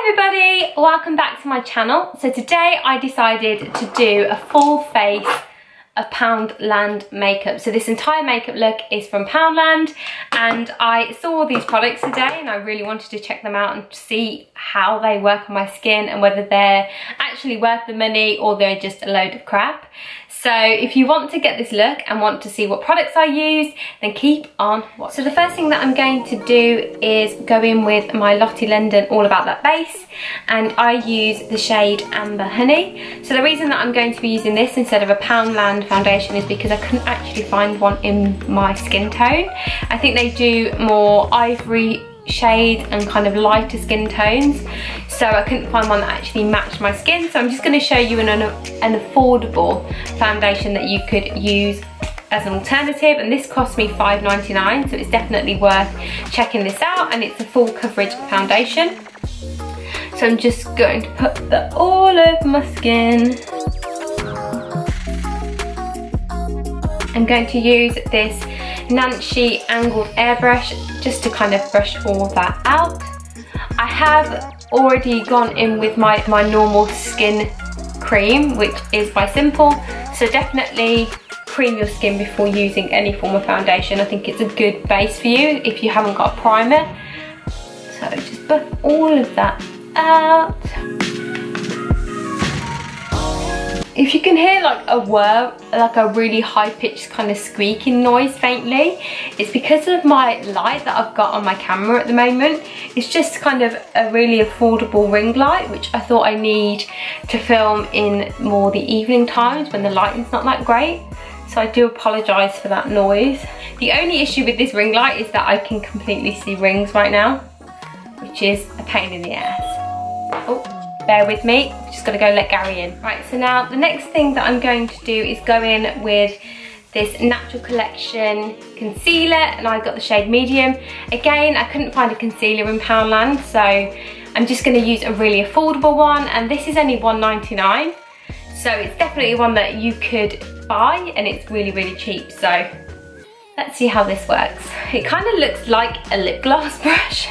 Hi everybody, welcome back to my channel. So today I decided to do a full face of Poundland makeup. So this entire makeup look is from Poundland, and I saw these products today and I really wanted to check them out and see how they work on my skin and whether they're actually worth the money or they're just a load of crap. So if you want to get this look and want to see what products I use, then keep on watching. So the first thing that I'm going to do is go in with my Lottie London All About That base, and I use the shade Amber Honey. So the reason that I'm going to be using this instead of a Poundland foundation is because I couldn't actually find one in my skin tone. I think they do more ivory shade and kind of lighter skin tones, so I couldn't find one that actually matched my skin. So I'm just going to show you an affordable foundation that you could use as an alternative, and this cost me $5.99, so it's definitely worth checking this out, and it's a full coverage foundation. So I'm just going to put that all over my skin. I'm going to use this Nancy angled airbrush just to kind of brush all that out. I have already gone in with my normal skin cream, which is by Simple, so definitely cream your skin before using any form of foundation. I think it's a good base for you if you haven't got a primer. So just buff all of that out. If you can hear like a whir, like a really high-pitched kind of squeaking noise faintly, it's because of my light that I've got on my camera at the moment. It's just kind of a really affordable ring light, which I thought I need to film in more the evening times when the lighting's not that great. So I do apologise for that noise. The only issue with this ring light is that I can completely see rings right now, which is a pain in the ass. Oh. Bear with me, just gotta go let Gary in. Right, so now the next thing that I'm going to do is go in with this Natural Collection concealer, and I got the shade medium. Again, I couldn't find a concealer in Poundland, so I'm just gonna use a really affordable one, and this is only $1.99. So it's definitely one that you could buy, and it's really, really cheap. So let's see how this works. It kind of looks like a lip gloss brush.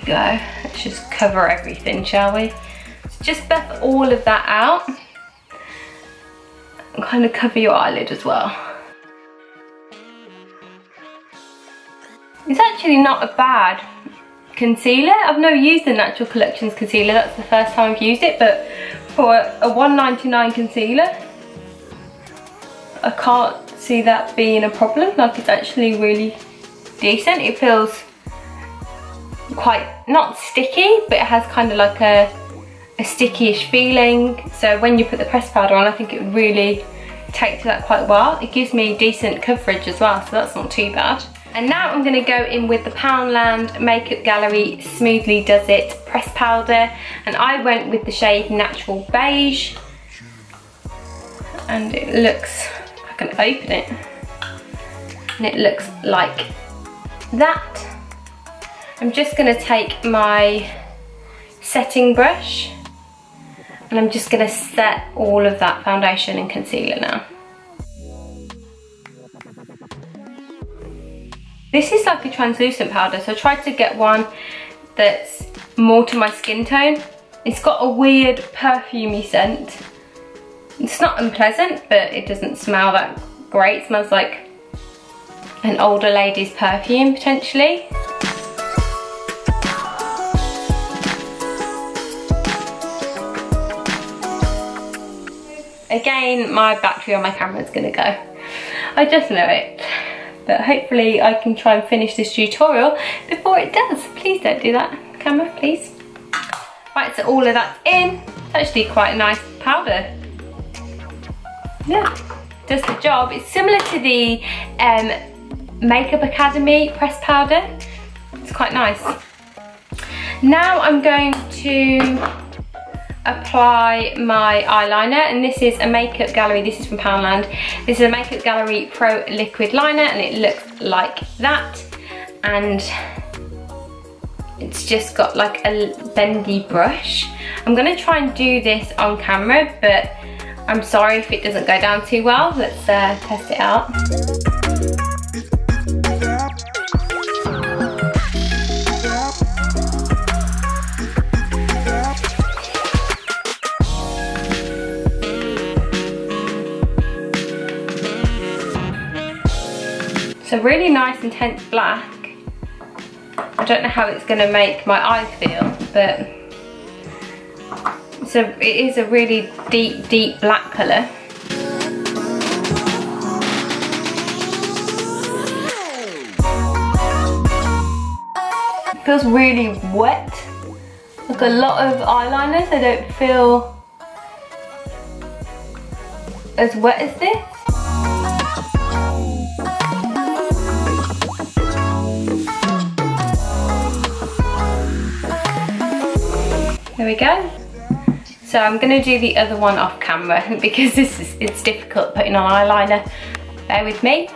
Go. Let's just cover everything, shall we? So just buff all of that out and kind of cover your eyelid as well. It's actually not a bad concealer. I've never used the Natural Collections concealer, that's the first time I've used it, but for a $1.99 concealer, I can't see that being a problem. Like, it's actually really decent. It feels quite, not sticky, but it has kind of like a sticky-ish feeling. So when you put the pressed powder on, I think it really takes that quite well. It gives me decent coverage as well, so that's not too bad. And now I'm going to go in with the Poundland Makeup Gallery Smoothly Does It pressed powder, and I went with the shade Natural Beige, and it looks, I can open it, and it looks like that. I'm just going to take my setting brush, and I'm just going to set all of that foundation and concealer now. This is like a translucent powder, so I tried to get one that's more to my skin tone. It's got a weird perfumey scent. It's not unpleasant, but it doesn't smell that great. It smells like an older lady's perfume, potentially. Again, my battery on my camera is going to go. I just know it. But hopefully I can try and finish this tutorial before it does. Please don't do that, camera, please. Right, so all of that's in. It's actually quite a nice powder. Yeah, does the job. It's similar to the Makeup Academy pressed powder. It's quite nice. Now I'm going to apply my eyeliner, and this is a Makeup Gallery, this is from Poundland. This is a Makeup Gallery Pro Liquid Liner, and it looks like that. And it's just got like a bendy brush. I'm gonna try and do this on camera, but I'm sorry if it doesn't go down too well. Let's test it out. So really nice intense black. I don't know how it's gonna make my eye feel, but so it is a really deep black colour. It feels really wet. Like a lot of eyeliners, I don't feel as wet as this. There we go. So I'm gonna do the other one off camera because it's difficult putting on eyeliner. Bear with me.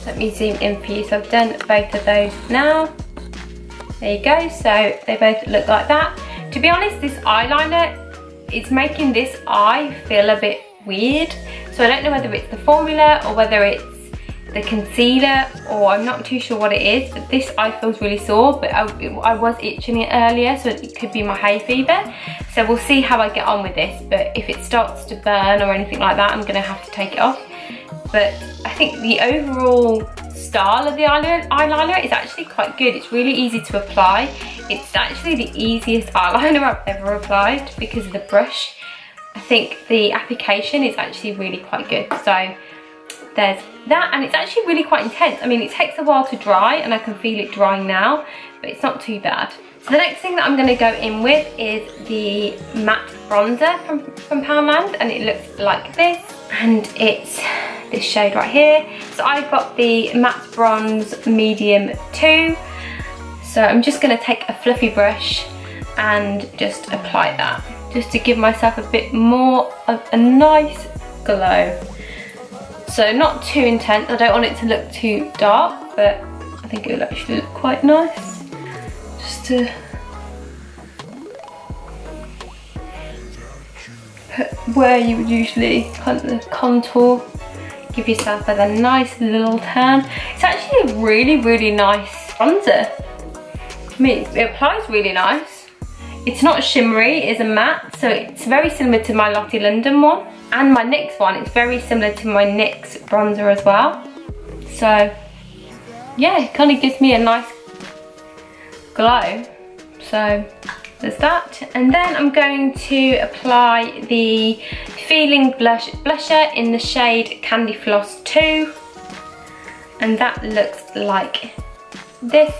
Let me zoom in for you. So I've done both of those now. There you go. So they both look like that. To be honest, this eyeliner, it's making this eye feel a bit weird. So I don't know whether it's the formula or whether it's the concealer, or I'm not too sure what it is, but this eye feels really sore, but I was itching it earlier, so it could be my hay fever. So we'll see how I get on with this, but if it starts to burn or anything like that, I'm gonna have to take it off. But I think the overall style of the eyeliner is actually quite good. It's really easy to apply. It's actually the easiest eyeliner I've ever applied because of the brush. I think the application is actually really quite good. So there's that, and it's actually really quite intense. I mean, it takes a while to dry, and I can feel it drying now, but it's not too bad. So the next thing that I'm going to go in with is the matte bronzer from Poundland, and it looks like this, and it's this shade right here. So I've got the Matte Bronze Medium 2, so I'm just going to take a fluffy brush and just apply that, just to give myself a bit more of a nice glow. So not too intense, I don't want it to look too dark, but I think it will actually look quite nice. Just to put where you would usually kind of contour, give yourself a nice little tan. It's actually a really nice bronzer. I mean, it applies really nice. It's not shimmery, it's a matte, so it's very similar to my Lottie London one. And my NYX one, it's very similar to my NYX bronzer as well. So yeah, it kind of gives me a nice glow. So there's that. And then I'm going to apply the Feeling blusher in the shade Candy Floss 2. And that looks like this.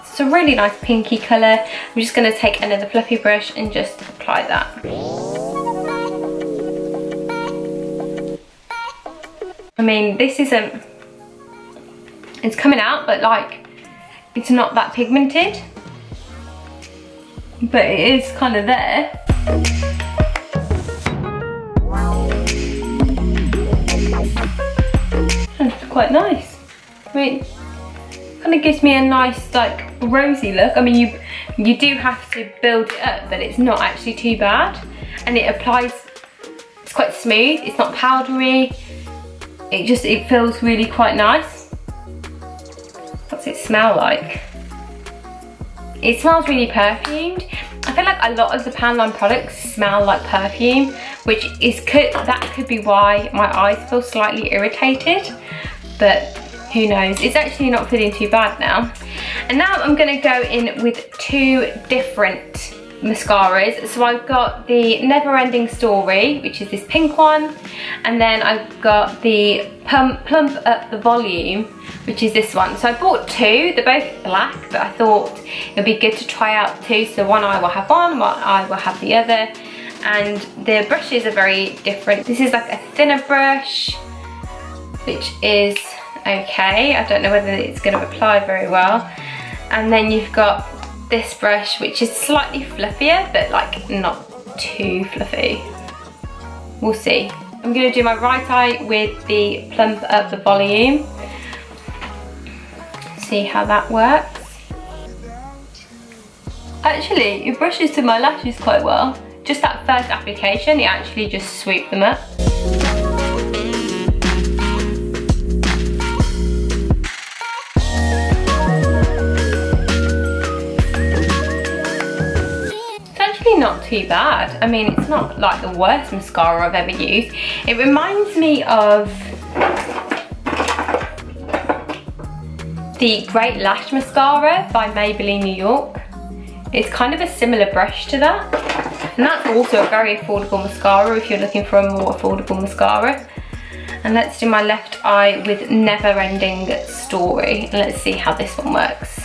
It's a really nice pinky colour. I'm just going to take another fluffy brush and just apply that. I mean, this isn't, it's coming out, but like, it's not that pigmented, but it is kind of there. And it's quite nice. I mean, kind of gives me a nice like rosy look. I mean, you do have to build it up, but it's not actually too bad. And it applies, it's quite smooth, it's not powdery. It feels really quite nice. What's it smell like? It smells really perfumed. I feel like a lot of the Poundland products smell like perfume, which is that could be why my eyes feel slightly irritated, but who knows. It's actually not feeling too bad now. And now I'm gonna go in with two different mascaras. So I've got the Never Ending Story, which is this pink one, and then I've got the Plump Up the Volume, which is this one. So I bought two, they're both black, but I thought it'd be good to try out two, so one eye will have one eye will have the other. And the brushes are very different. This is like a thinner brush, which is okay. I don't know whether it's going to apply very well. And then you've got this brush, which is slightly fluffier, but like not too fluffy. We'll see. I'm going to do my right eye with the Plump Up the Volume. See how that works. Actually, it brushes to my lashes quite well. Just that first application, it actually just sweeps them up. It's actually not too bad. I mean, it's not like the worst mascara I've ever used. It reminds me of the Great Lash Mascara by Maybelline New York. It's kind of a similar brush to that. And that's also a very affordable mascara if you're looking for a more affordable mascara. And let's do my left eye with Never Ending Story. And let's see how this one works.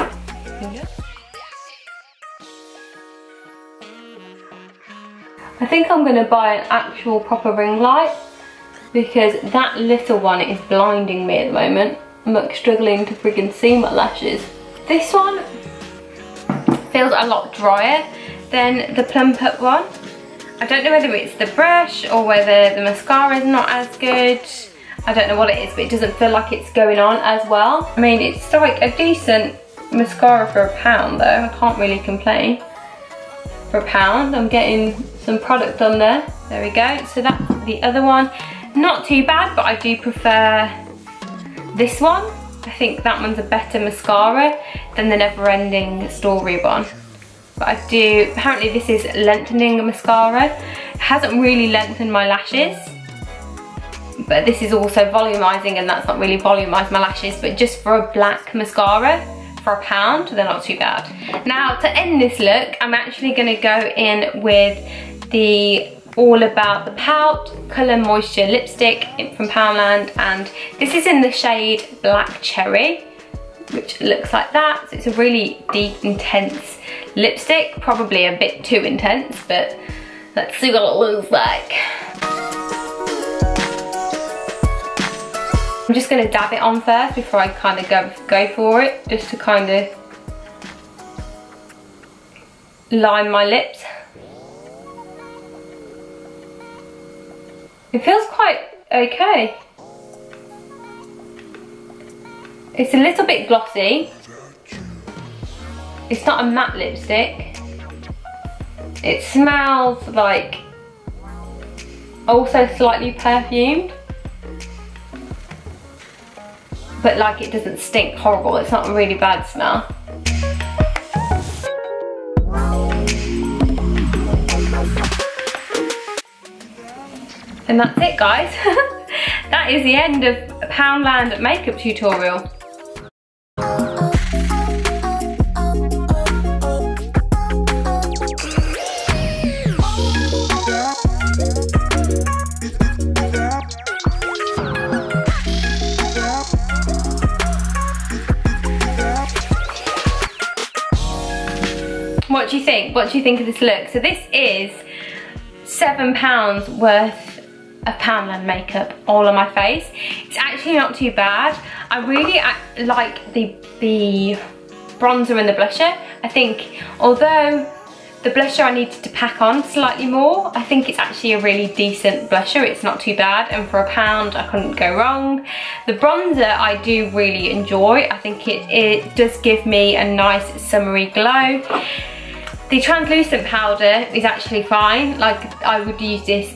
I think I'm gonna buy an actual proper ring light because that little one is blinding me at the moment. I'm like struggling to freaking see my lashes. This one feels a lot drier than the Plump Up one. I don't know whether it's the brush or whether the mascara is not as good. I don't know what it is, but it doesn't feel like it's going on as well. I mean, it's like a decent mascara for £1 though. I can't really complain. For £1, I'm getting some product on there. There we go. So that's the other one. Not too bad, but I do prefer this one. I think that one's a better mascara than the Never Ending Story one. But I do, apparently this is lengthening mascara. It hasn't really lengthened my lashes. But this is also volumizing, and that's not really volumized my lashes, but just for a black mascara, for £1, they're not too bad. Now, to end this look, I'm actually gonna go in with the All About the Pout Colour Moisture lipstick from Poundland, and this is in the shade Black Cherry, which looks like that. So it's a really deep, intense lipstick, probably a bit too intense, but let's see what it looks like. I'm just gonna dab it on first before I kind of go for it, just to kind of line my lips. It feels quite okay. It's a little bit glossy. It's not a matte lipstick. It smells like also slightly perfumed. But like it doesn't stink horrible. It's not a really bad smell. And that's it, guys. That is the end of Poundland makeup tutorial. What do you think? What do you think of this look? So this is £7 worth of Poundland makeup all on my face. It's actually not too bad. I really like the bronzer and the blusher. I think although the blusher I needed to pack on slightly more, I think it's actually a really decent blusher. It's not too bad, and for £1 I couldn't go wrong. The bronzer I do really enjoy. I think it does give me a nice summery glow. The translucent powder is actually fine. Like, I would use this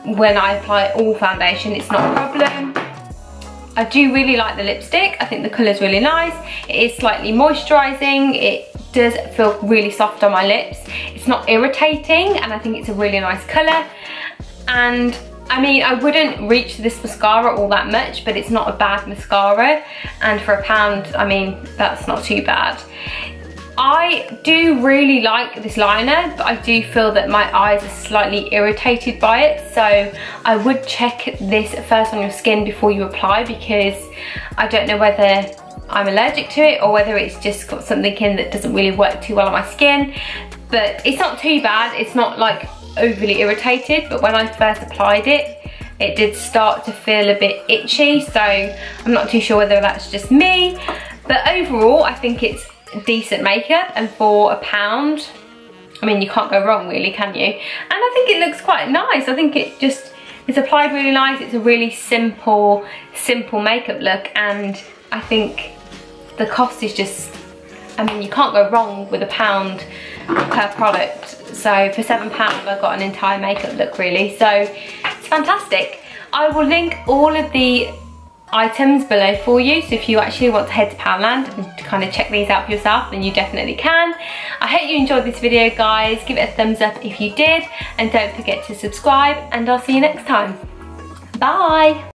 when I apply all foundation, it's not a problem. I do really like the lipstick. I think the colour's really nice. It is slightly moisturising. It does feel really soft on my lips. It's not irritating, and I think it's a really nice colour. And I mean, I wouldn't reach this mascara all that much, but it's not a bad mascara. And for £1, I mean, that's not too bad. I do really like this liner, but I do feel that my eyes are slightly irritated by it. So I would check this first on your skin before you apply, because I don't know whether I'm allergic to it or whether it's just got something in that doesn't really work too well on my skin. But it's not too bad. It's not like overly irritated, but when I first applied it, it did start to feel a bit itchy. So I'm not too sure whether that's just me. But overall, I think it's decent makeup, and for £1, I mean, you can't go wrong really, can you? And I think it looks quite nice. I think it's applied really nice. It's a really simple makeup look, and I think the cost is just I mean, you can't go wrong with £1 per product. So for £7 I've got an entire makeup look really, so it's fantastic. I will link all of the items below for you, so if you actually want to head to Poundland and kind of check these out for yourself, then you definitely can. I hope you enjoyed this video, guys. Give it a thumbs up if you did, and don't forget to subscribe, and I'll see you next time. Bye!